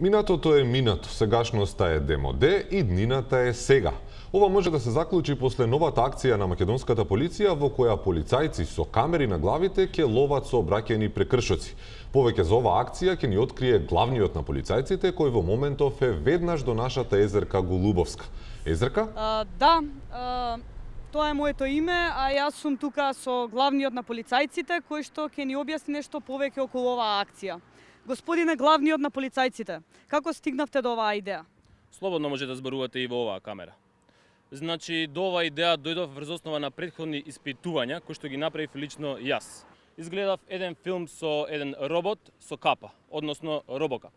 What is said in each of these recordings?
Минатото е минато, сегашноста е демоде и днината е сега. Ова може да се заклучи после новата акција на македонската полиција во која полицајци со камери на главите ќе ловат сообраќајни прекршоци. Повеќе за оваа акција ќе ни открие главниот на полицајците кој во моментов е веднаш до нашата Езерка Голубовска. Езерка? Тоа е моето име, а јас сум тука со главниот на полицајците кој што ќе ни објасни нешто повеќе околу оваа акција. Господине главниот на полицајците, како стигнавте до оваа идеја? Слободно може да зборувате и во оваа камера. Значи, до оваа идеја дојдов врз основа на претходни испитувања кои што ги направив лично јас. Изгледав еден филм со еден робот со капа, односно робокап.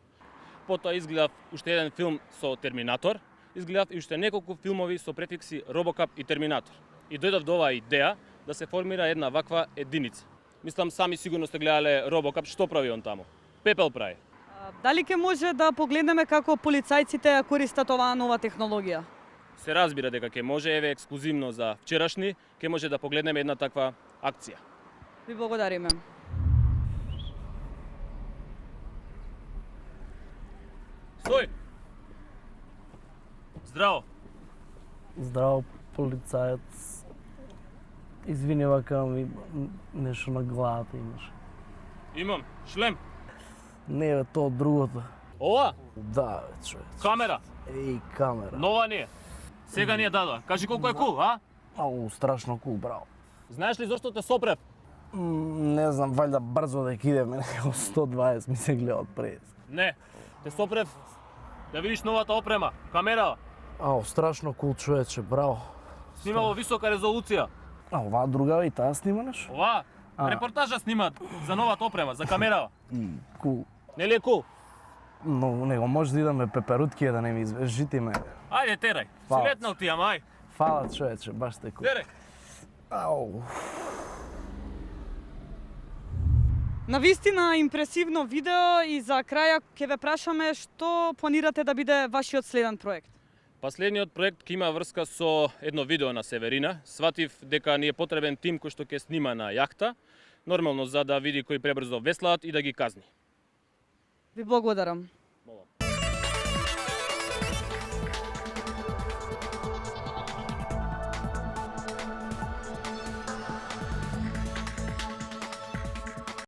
Потоа изгледав уште еден филм со Терминатор, изгледав и уште неколку филмови со префикси Робокап и Терминатор. И дојдов до оваа идеја да се формира една ваква единица. Мислам, сами сигурно сте гледале Робокап, што прави он таму? Пепел прави. Дали ќе може да погледнеме како полицајците ја користат оваа нова технологија? Се разбира дека ќе може, еве ексклузивно за вчерашни, ќе може да погледнеме една таква акција. Ви благодариме. Стој! Здраво! Здраво, полицаец. Извини, вака ми нешто на главата имаш. Имам шлем. Не, бе, тоа другото. Ова? Да, бе, човек. Камера. Еј, камера. Нова не е. Сега ни ја дадоа. Кажи колку е кул, а? Ау, страшно кул, браво. Знаеш ли зошто те сопрев? Не знам, валјда брзо да идеме, него 120 ми се гледа од пред. Не. Те сопрев да видиш новата опрема, камера. Ау, страшно кул, човече, браво. Снима во висока резолуција. А оваа друга, и таа снима нешто? Ова, репортажа снимаат за новата опрема, за камера. Кул. Нели е кул? Но него може да идаме пеперутки да не ми извежите ме. Ајде, терај. Фала. Си летнал ти, ама ај. Фала, човече, баш те кул. Терај. Ау. Навистина импресивно видео и за крај ќе ве прашаме што планирате да биде вашиот следен проект? Последниот проект ќе има врска со едно видео на Северина. Сватив дека ни е потребен тим кој што ќе снима на јахта, нормално за да види кои пребрзо веслаат и да ги казни. Ви благодарам. Молам.